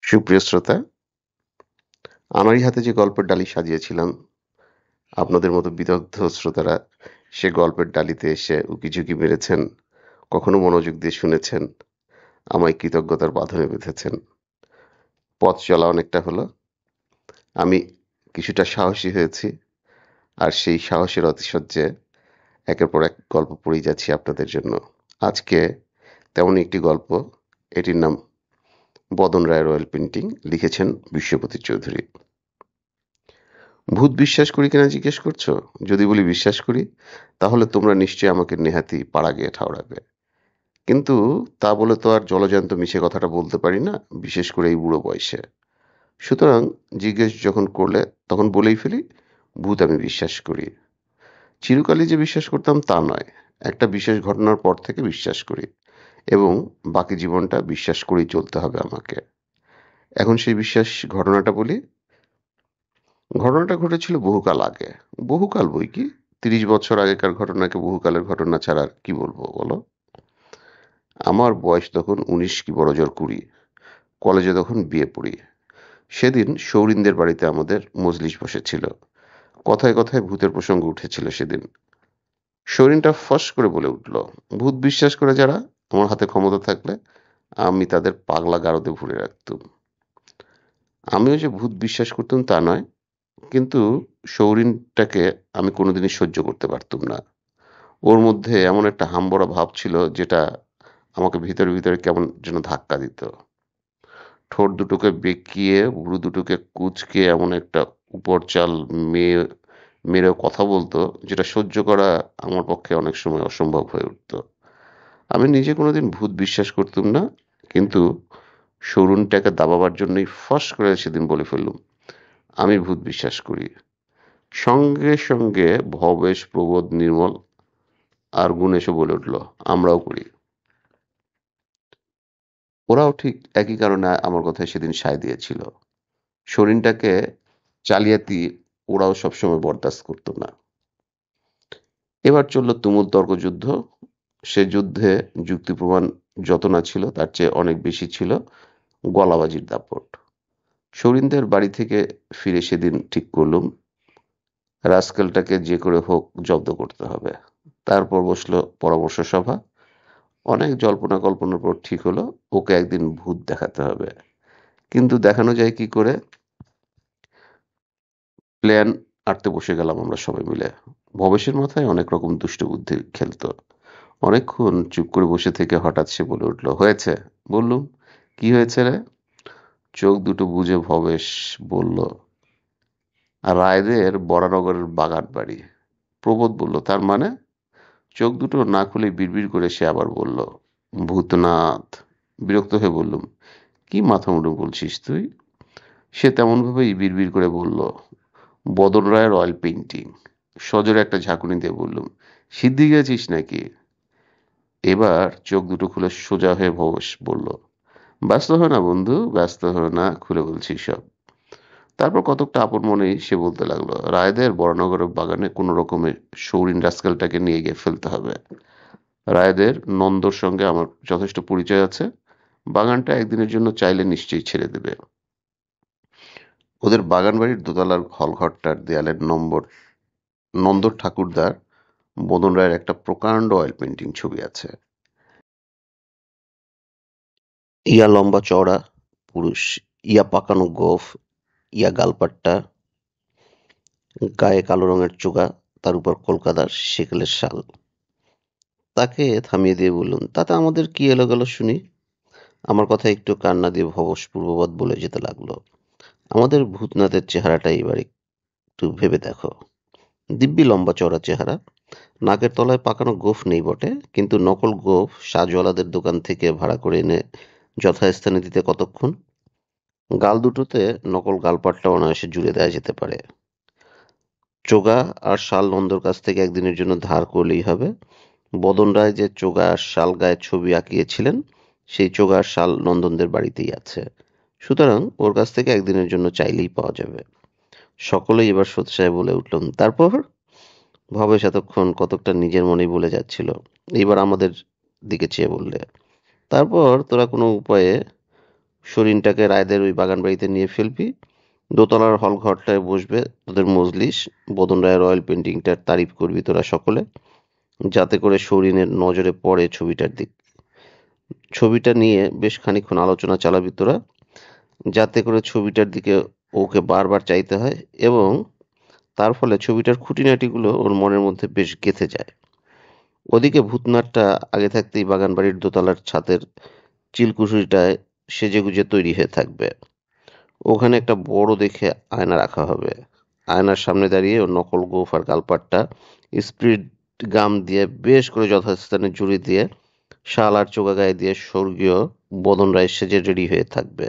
সুপ্রিয় শ্রোতা, আমারই হাতে যে গল্পের ডালি সাজিয়েছিলাম, আপনাদের মতো বিদগ্ধ শ্রোতারা সে গল্পের ডালিতে এসে উকিঝুঁকি মেরেছেন, কখনো মনোযোগ দিয়ে শুনেছেন, আমায় কৃতজ্ঞতার বাঁধনে বেঁধেছেন। পথ চলা অনেকটা হলো, আমি কিছুটা সাহসী হয়েছি, আর সেই সাহসের অতিশয্যে একের পর এক গল্প পড়েই যাচ্ছি আপনাদের জন্য। আজকে তেমনই একটি গল্প, এটির নাম বদন রায়ের অয়েল পেন্টিং, লিখেছেন বিশ্বপতি চৌধুরী। ভূত বিশ্বাস করি কিনা জিজ্ঞেস করছো? যদি বলি বিশ্বাস করি, তাহলে তোমরা নিশ্চয়ই আমাকে নেহাতি পাড়া গিয়ে ঠাউরাবে। কিন্তু তা বলে তো আর জলজ্যান্ত মিছে কথাটা বলতে পারি না, বিশেষ করে এই বুড়ো বয়সে। সুতরাং জিজ্ঞেস যখন করলে তখন বলেই ফেলি, ভূত আমি বিশ্বাস করি। চিরকালই যে বিশ্বাস করতাম তা নয়, একটা বিশেষ ঘটনার পর থেকে বিশ্বাস করি, এবং বাকি জীবনটা বিশ্বাস করেই চলতে হবে আমাকে। এখন সেই বিশ্বাস ঘটনাটা বলি। ঘটনাটা ঘটেছিল বহুকাল আগে। বহুকাল বই কি, 30 বছর আগেকার ঘটনাকে বহুকালের ঘটনা ছাড়া আর কি বলবো বলো। আমার বয়স তখন 19 কি বড় জোর 20। কলেজে তখন বিয়ে পড়ি। সেদিন সৌরিনদের বাড়িতে আমাদের মজলিস বসেছিল। কথায় কথায় ভূতের প্রসঙ্গ উঠেছিল সেদিন। সৌরিনটা ফস করে বলে উঠল, ভূত বিশ্বাস করে যারা, আমার হাতে ক্ষমতা থাকলে আমি তাদের পাগলা গারদে ভরে রাখতুম। আমিও যে ভূত বিশ্বাস করতুম তা নয়, কিন্তু সৌরিনটাকে আমি কোনোদিনই সহ্য করতে পারতুম না। ওর মধ্যে এমন একটা হামবড়া ভাব ছিল যেটা আমাকে ভিতরে ভিতরে কেমন যেন ধাক্কা দিত। ঠোঁট দুটোকে বেঁকিয়ে ভ্রু দুটোকে কুঁচকে এমন একটা উপরচাল মেয়ে মেরে কথা বলতো, যেটা সহ্য করা আমার পক্ষে অনেক সময় অসম্ভব হয়ে উঠত। আমি নিজে কোনোদিন ভূত বিশ্বাস করতুম না, কিন্তু সরুনটাকে দাবাবার জন্যই ফস করে সেদিন বলে ফেললুম, আমি ভূত বিশ্বাস করি। সঙ্গে সঙ্গে ভবেশ, প্রবোধ, নির্মল আর গুণ এসে বলে উঠল, আমরাও করি। ওরাও ঠিক একই কারণে আমার কথায় সেদিন সায় দিয়েছিল। শরীরটাকে জালিয়াতি ওরাও সবসময় বরদাস্ত করতো না। এবার চলল তুমুল তর্কযুদ্ধ। সে যুদ্ধে যুক্তি প্রমাণ যত না ছিল তার চেয়ে অনেক বেশি ছিল গলাবাজির দাপট। সরিনদের বাড়ি থেকে ফিরে সেদিন ঠিক করলুম, রাস্কেলটাকে যে করে হোক জব্দ করতে হবে। তারপর বসলো পরামর্শ সভা। অনেক জল্পনা কল্পনার পর ঠিক হলো, ওকে একদিন ভূত দেখাতে হবে। কিন্তু দেখানো যায় কি করে? প্ল্যান আঁটতে বসে গেলাম আমরা সবাই মিলে। ভবেশের মাথায় অনেক রকম দুষ্ট বুদ্ধি খেলতো। অনেকক্ষণ চুপ করে বসে থেকে হঠাৎ সে বলে উঠল, হয়েছে। বললুম, কি হয়েছে রে? চোখ দুটো বুজে ভবেশ বলল, রায়দের বরানগরের বাগান বাড়ি। প্রবোধ বলল, তার মানে? চোখ দুটো না খুলে বিড়বিড় করে সে আবার বলল, ভূতনাথ। বিরক্ত হয়ে বললুম, কি মাথা মুন্ডু বলছিস তুই? সে তেমন ভাবেই বিড়বিড় করে বলল, বদন রায়ের অয়েল পেইন্টিং। সজোরে একটা ঝাঁকুনি দিয়ে বললুম, সিদ্ধি গেছিস নাকি? এবার চোখ দুটো খুলে সোজা হয়ে ভবস বলল, ব্যস্ত হয় না বন্ধু, ব্যস্ত হয় না, খুলে বলছি সব। তারপর কতকটা আপন মনেই সে বলতে লাগলো, রায়দের বরানগরের বাগানে কোনো রকমে সৌরিন রাস্কেলটাকে নিয়ে গিয়ে ফেলতে হবে। রায়দের নন্দর সঙ্গে আমার যথেষ্ট পরিচয় আছে। বাগানটা একদিনের জন্য চাইলে নিশ্চয়ই ছেড়ে দেবে। ওদের বাগান বাড়ির দোতলার হলঘরটার দেয়ালের নন্দর ঠাকুরদার বদন রায়ের একটা প্রকাণ্ড অয়েল পেন্টিং ছবি আছে। ইয়া লম্বা চওড়া পুরুষ, ইয়া পাকানো গোঁফ, ইয়া গালপাট্টা, গায়ে কালো রঙের চোগা, তার উপর কলকাতার সেকেলের শাল। তাকে থামিয়ে দিয়ে বললুম, তাতে আমাদের কি এলো গেল শুনি। আমার কথা একটু কান না দিয়ে ভবস পূর্ববৎ বলে যেতে লাগলো, আমাদের ভূতনাথের চেহারাটা এবার একটু ভেবে দেখো। দিব্যি লম্বা চওড়া চেহারা, নাকের তলায় পাকানো গোঁফ নেই বটে, কিন্তু নকল গোঁফ সাজওয়ালাদের দোকান থেকে ভাড়া করে এনে যথাস্থানে দিতে কতক্ষণ। গাল দুটোতে নকল গালপাটটা অনায়াসে জুড়ে দেওয়া যেতে পারে। চোগা আর শাল নন্দর কাছ থেকে একদিনের জন্য ধার করলেই হবে। বদন রায় যে চোগা আর শাল গায়ে ছবি আঁকিয়েছিলেন, সেই চোগা আর শাল নন্দনদের বাড়িতেই আছে। সুতরাং ওর কাছ থেকে একদিনের জন্য চাইলেই পাওয়া যাবে। সকলেই এবার সোৎসাহে বলে উঠলাম, তারপর? ভবেশ এতক্ষণ কতকটা নিজের মনেই বলে যাচ্ছিল, এইবার আমাদের দিকে চেয়ে বললে, তারপর তোরা কোনো উপায়ে শরীনটাকে রায়দের ওই বাগান বাড়িতে নিয়ে ফেলবি, দোতলার হল ঘরটায় বসবে তোদের মজলিস, বদন রায়ের অয়েল পেন্টিংটার তারিফ করবি তোরা সকলে, যাতে করে শরীনের নজরে পড়ে ছবিটার দিক। ছবিটা নিয়ে বেশ খানিকক্ষণ আলোচনা চালাবি তোরা, যাতে করে ছবিটার দিকে ওকে বারবার চাইতে হয় এবং তার ফলে ছবিটার খুঁটিনাটিগুলো ওর মনের মধ্যে বেশ গেঁথে যায়। ওদিকে ভূতনাথটা আগে থাকতেই বাগান বাড়ির দোতলার ছাদের চিলকুঠরিটায় সেজেগুজে তৈরি হয়ে থাকবে। ওখানে একটা বড় দেখে আয়না রাখা হবে। আয়নার সামনে দাঁড়িয়ে ও নকল গোঁফ আর গালপাটটা স্পিড গাম দিয়ে বেশ করে যথাস্থানে জুড়ে দিয়ে শাল আর চোগা গায়ে দিয়ে স্বর্গীয় বদন রায় সেজে রেডি হয়ে থাকবে।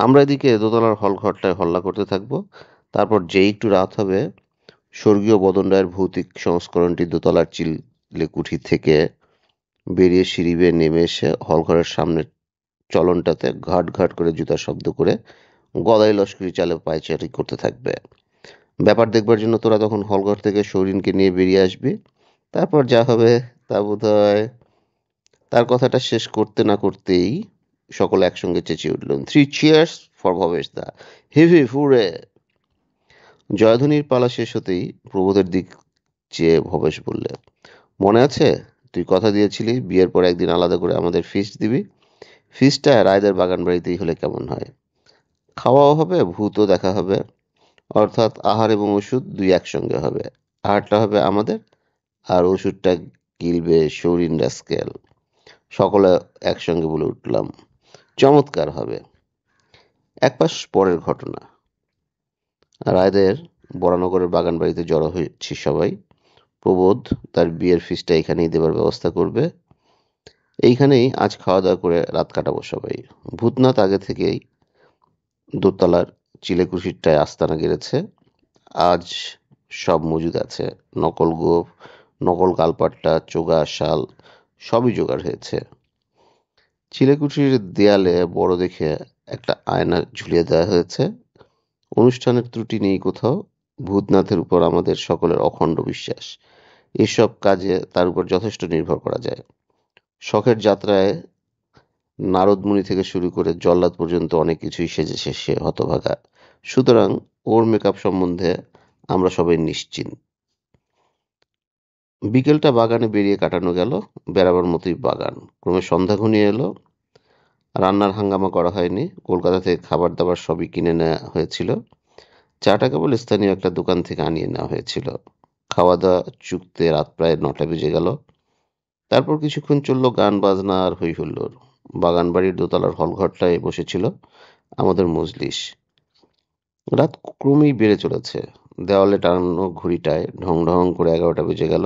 আমরা এদিকে দোতলার হল ঘরটায় হল্লা করতে থাকবো। তারপর যেই একটু রাত হবে, স্বর্গীয় বদন রায়ের ভৌতিক সংস্করণটি দোতলার চিলেকুঠি থেকে বেরিয়ে সিঁড়ি বেয়ে নেমে এসে হলঘরের সামনের চলনটাতে ঘাট ঘাট করে জুতার শব্দ করে গদাই লস্করি চালে পায়চারি করতে থাকবে। ব্যাপার দেখবার জন্য তোরা তখন হলঘর থেকে সৌরিনকে নিয়ে বেরিয়ে আসবি। তারপর যা হবে তা বোধ হয়। তার কথাটা শেষ করতে না করতেই সকলে একসঙ্গে চেঁচিয়ে উঠলেন, 3 cheers for Bhabesh da, hip hip hurray. জয়ধ্বনির পালা শেষ হতেই প্রবোধের দিক চেয়ে ভবেশ বললে, মনে আছে তুই কথা দিয়েছিলি বিয়ের পর একদিন আলাদা করে আমাদের ফিস্ট দিবি? ফিস্টটা রায়দের বাগান বাড়িতেই হলে কেমন হয়? খাওয়াও হবে, ভূতও দেখা হবে, অর্থাৎ আহার এবং ওষুধ দুই একসঙ্গে হবে। আহারটা হবে আমাদের, আর ওষুধটা গিলবে শৌরিন রাস্কেল। সকলে একসঙ্গে বলে উঠলাম, চমৎকার হবে। এক মাস পরের ঘটনা। রায়দের বরানগরের বাগান বাড়িতে জড়ো হয়েছি সবাই। প্রবোধ তার বিয়ের ফিসটা এখানেই দেবার ব্যবস্থা করবে। এইখানেই আজ খাওয়া দাওয়া করে রাত কাটাবো সবাই। ভূতনাথ আগে থেকেই দোতলার চিলেকুশিরটায় আস্তানা গেড়েছে। আজ সব মজুদ আছে, নকল গোঁফ, নকল গালপাট্টা, চোগা, শাল সবই জোগাড় হয়েছে। চিলেকুঠির দেয়ালে বড় দেখে একটা আয়না ঝুলিয়ে দেওয়া হয়েছে। অনুষ্ঠানের ত্রুটি নেই কোথাও। ভূতনাথের উপর আমাদের সকলের অখণ্ড বিশ্বাস। এসব কাজে তার উপর যথেষ্ট নির্ভর করা যায়। শখের যাত্রায় নারদমুনি থেকে শুরু করে জল্লাদ পর্যন্ত অনেক কিছুই সেজেছে সে হতভাগা। সুতরাং ওর মেকআপ সম্বন্ধে আমরা সবাই নিশ্চিন্ত। বিকেলটা বাগানে বেরিয়ে কাটানো গেল, বেড়াবার মতোই বাগান। ক্রমে সন্ধ্যা ঘনিয়ে এলো। রান্নার হাঙ্গামা করা হয়নি, কলকাতা থেকে খাবার দাবার সবই কিনে নেওয়া হয়েছিল। চাটা কেবল স্থানীয় একটা দোকান থেকে আনিয়ে নেওয়া হয়েছিল। খাওয়া দাওয়া চুকতে রাত প্রায় 9টা বেজে গেল। তারপর কিছুক্ষণ চলল গান বাজনা আর হই হুল্লোড়। বাগান বাড়ির দোতলার হলঘরটায় বসেছিল আমাদের মজলিস। রাত ক্রমেই বেড়ে চলেছে। দেওয়ালে টানানো ঘড়িটায় ঢং ঢং করে 11টা বেজে গেল।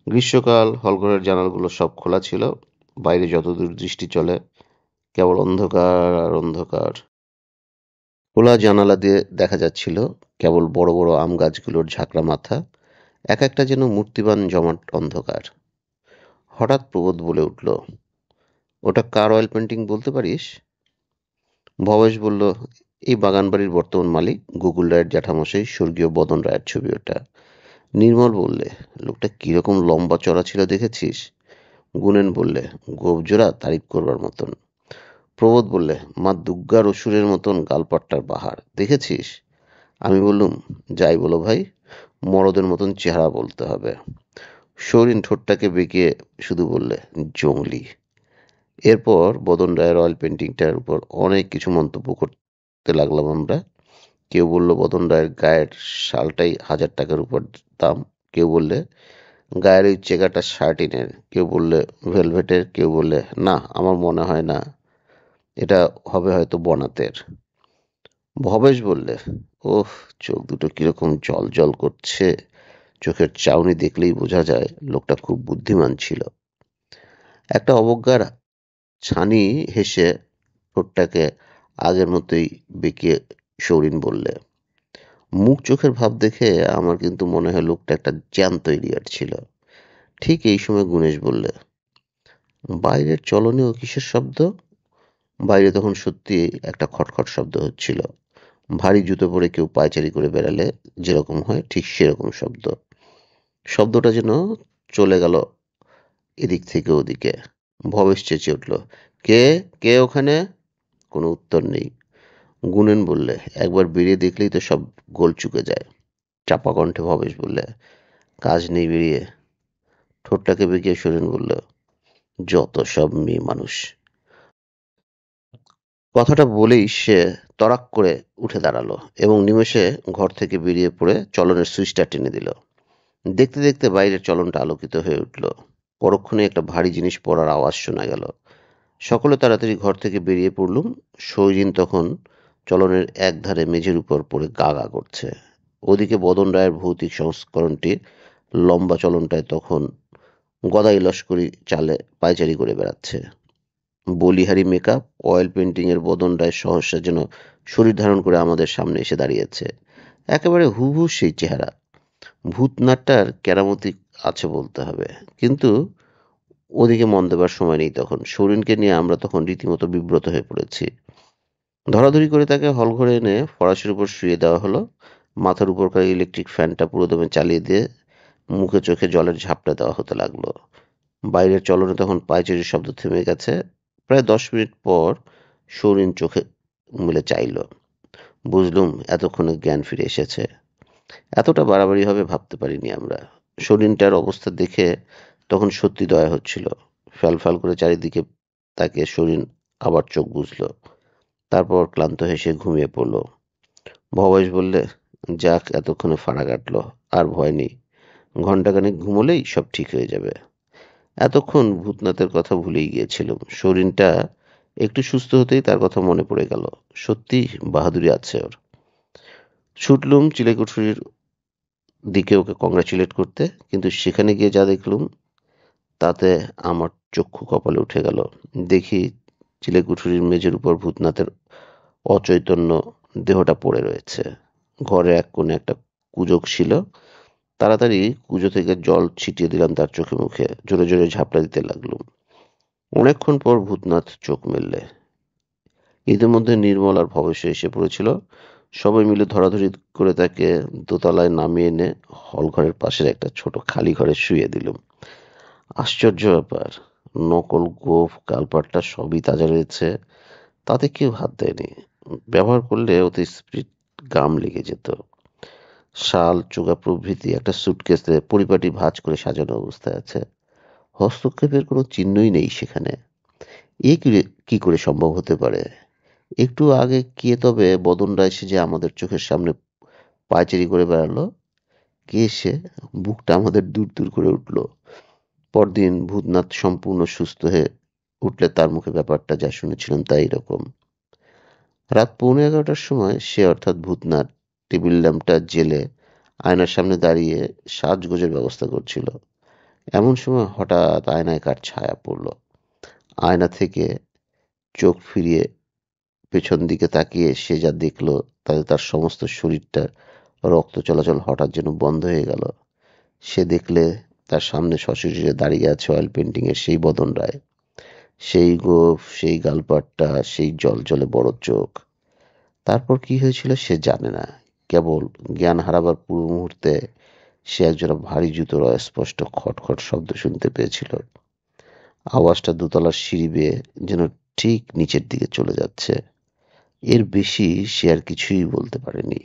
গ্রীষ্মকাল, হলঘরের জানালাগুলো সব খোলা ছিল। বাইরে যতদূর দৃষ্টি চলে কেবল অন্ধকার আর অন্ধকার। খোলা জানালা দিয়ে দেখা যাচ্ছিল কেবল বড় বড় আম গাছগুলোর ঝাঁকড়া মাথা, এক একটা যেন মূর্তিবান জমাট অন্ধকার। হঠাৎ প্রবোধ বলে উঠল, ওটা কার অয়েল পেন্টিং বলতে পারিস? ভবেশ বলল, এই বাগান বাড়ির বর্তমান মালিক গোকুল রায়ের জ্যাঠামশাই স্বর্গীয় বদন রায়ের ছবি ওটা। নির্মল বললে, লোকটা কিরকম লম্বা চড়া ছিল দেখেছিস? গুনেন বললে, গোবজোড়া তারিফ করবার মতন। প্রবোধ বললে, মা দুর্গার অসুরের মতন গালপাট্টার বাহার দেখেছিস? আমি বললুম, যাই বলো ভাই, মরদের মতন চেহারা বলতে হবে। সৌরিন ঠোঁটটাকে বেঁকিয়ে শুধু বললে, জংলি। এরপর বদন রায়ের অয়েল পেন্টিংটার উপর অনেক কিছু মন্তব্য করতে লাগলাম আমরা। কেউ বলল বদন রায়ের গায়ের শালটাই 1000 টাকার উপর দাম, কেউ বললে গায়ের ওই চেগাটা শার্টিনের, কেউ বললে ভেলভেটের, কেউ বললে না আমার মনে হয় না, এটা হবে হয়তো বনাতের। ভবেশ বললে, ওহ, চোখ দুটো কিরকম জল জল করছে, চোখের চাউনি দেখলেই বোঝা যায় লোকটা খুব বুদ্ধিমান ছিল। একটা অবজ্ঞার ছানি হেসে ঠোঁটটাকে আগের মতোই বেঁকিয়ে সৌরিন বললে, মুখ চোখের ভাব দেখে আমার কিন্তু মনে হয় লোকটা একটা জ্যান্ত ইডিয়ট ছিল। ঠিক এই সময় গুণেশ বললে, বাইরের চলনে ও কিসের শব্দ? বাইরে তখন সত্যি একটা খটখট শব্দ হচ্ছিল। ভারী জুতো পরে কেউ পায়চারি করে বেড়ালে যেরকম হয় ঠিক সেরকম শব্দ। শব্দটা যেন চলে গেল এদিক থেকে ওদিকে। ভবেশ চেঁচিয়ে উঠল, কে কে ওখানে? কোনো উত্তর নেই। গুনেন বললে, একবার বেরিয়ে দেখলেই তো সব গোল চুকে যায়। চাপা কণ্ঠে ভবেশ বললে, কাজ নেই বেরিয়ে? ঠোঁটটাকে বেঁকিয়ে সুরেন বলল, যত সব মেয়ে মানুষ। কথাটা বলেই সে তড়াক করে উঠে দাঁড়ালো এবং নিমেষে ঘর থেকে বেরিয়ে পড়ে চলনের সুইচটা টেনে দিল। দেখতে দেখতে বাইরের চলনটা আলোকিত হয়ে উঠল। পরক্ষণে একটা ভারী জিনিস পড়ার আওয়াজ শোনা গেল। সকলে তাড়াতাড়ি ঘর থেকে বেরিয়ে পড়লুম। সৌরিন তখন চলনের একধারে মেঝের উপর পড়ে গা গা করছে। ওদিকে বদন রায়ের ভৌতিক সংস্করণটি লম্বা চলনটায় তখন গদাই লস্করি চালে পায়চারি করে বেড়াচ্ছে। বলিহারি মেকআপ, অয়েল পেন্টিং এর বদন রায় সহসা যেন শরীর ধারণ করে আমাদের সামনে এসে দাঁড়িয়েছে। একেবারে হুবহু সেই চেহারা। ভূতনাট্যের কেরামতি আছে বলতে হবে। কিন্তু ওদিকে মন দেবার সময় নেই তখন। সৌরিনকে নিয়ে আমরা তখন রীতিমতো বিব্রত হয়ে পড়েছি। ধরাধরি করে তাকে হলঘরে এনে ফরাসের উপর শুইয়ে দেওয়া হলো। মাথার উপরকার ইলেকট্রিক ফ্যানটা পুরোদমে চালিয়ে দিয়ে মুখে চোখে জলের ঝাপটা দেওয়া হতে লাগলো। বাইরের চলনে তখন পায়চারির শব্দ থেমে গেছে। প্রায় 10 মিনিট পর সৌরিন চোখে মেলে চাইল। বুঝলুম এতক্ষণে জ্ঞান ফিরে এসেছে। এতটা বাড়াবাড়ি হবে ভাবতে পারিনি আমরা। সৌরিনটার অবস্থা দেখে তখন সত্যি দয়া হচ্ছিল। ফ্যাল করে চারিদিকে তাকে সৌরিন আবার চোখ বুঝল। তারপর ক্লান্ত হেসে ঘুমিয়ে পড়ল। ভবেশ বললে, যাক এতক্ষণে ফাঁড়া কাটলো, আর ভয় নেই। ঘণ্টাখানেক ঘুমোলেই সব ঠিক হয়ে যাবে। এতক্ষণ ভূতনাথের কথা ভুলেই গিয়েছিলুম। শরীরটা একটু সুস্থ হতেই তার কথা মনে পড়ে গেল। সত্যি বাহাদুরি আছে ওর। ছুটলুম চিলেকুঠুরির দিকে ওকে কংগ্রাচুলেট করতে, কিন্তু সেখানে গিয়ে যা দেখলুম তাতে আমার চক্ষু কপালে উঠে গেল। দেখি চিলেকুঠুরির মেঝের উপর ভূতনাথের অচৈতন্য দেহটা পড়ে রয়েছে। ঘরে এক কোণে একটা কুজো ছিল। তাড়াতাড়ি কুজো থেকে জল ছিটিয়ে দিলাম তার চোখে মুখে। জোরে জোরে ঝাপটা দিতে লাগলুম। অনেকক্ষণ পর ভূতনাথ চোখ মেললে। ইতিমধ্যে নির্মল আর ভবেশ এসে পড়েছিল। সবাই মিলে ধরাধরি করে তাকে দোতলায় নামিয়ে এনে হলঘরের পাশের একটা ছোট খালি ঘরে শুইয়ে দিলুম। আশ্চর্য ব্যাপার, নকল গোঁফ কালপাট্টা সবই তাজা রয়েছে। তাতে কেউ হাত দেয়নি। ব্যবহার করলে ওতে স্পিরিট গাম লেগে যেত। শাল চোগা প্রভৃতি একটা সুটকেসে পরিপাটি ভাঁজ করে সাজানো অবস্থায় আছে। হস্তক্ষেপের কোনো চিহ্নই নেই সেখানে। এ কি করে সম্ভব হতে পারে? একটু আগে কে তবে বদন রায় সে যে আমাদের চোখের সামনে পায়চারি করে বেড়ালো? কে সে? বুকটা আমাদের দূর দূর করে উঠল। পরদিন ভূতনাথ সম্পূর্ণ সুস্থ হয়ে উঠলে তার মুখে ব্যাপারটা যা শুনেছিলাম তাই রকম। রাত 11:45টার সময় সে অর্থাৎ ভূতনাথ টেবিল ল্যাম্পটা জেলে আয়নার সামনে দাঁড়িয়ে সাজগোজের ব্যবস্থা করছিল। এমন সময় হঠাৎ আয়নায় কার ছায়া পড়ল। আয়না থেকে চোখ ফিরিয়ে পেছন দিকে তাকিয়ে সে যা দেখল তাতে তার সমস্ত শরীরটার রক্ত চলাচল হঠাৎ যেন বন্ধ হয়ে গেল। সে দেখলে তার সামনে সশরীরে দাঁড়িয়ে আছে অয়েল পেন্টিং এর সেই বদন রায়। সেই গোঁফ, সেই গালপাট্টা, সেই জলজলে বড় চোখ। তারপর কি হয়েছিল সে জানে না। কেবল জ্ঞান হারাবার পূর্ব মুহূর্তে সে একজোড়া ভারী জুতোর অস্পষ্ট খটখট শব্দ শুনতে পেয়েছিল। আওয়াজটা দোতলার সিঁড়ি বেয়ে যেন ঠিক নিচের দিকে চলে যাচ্ছে। এর বেশি সে আর কিছুই বলতে পারেনি।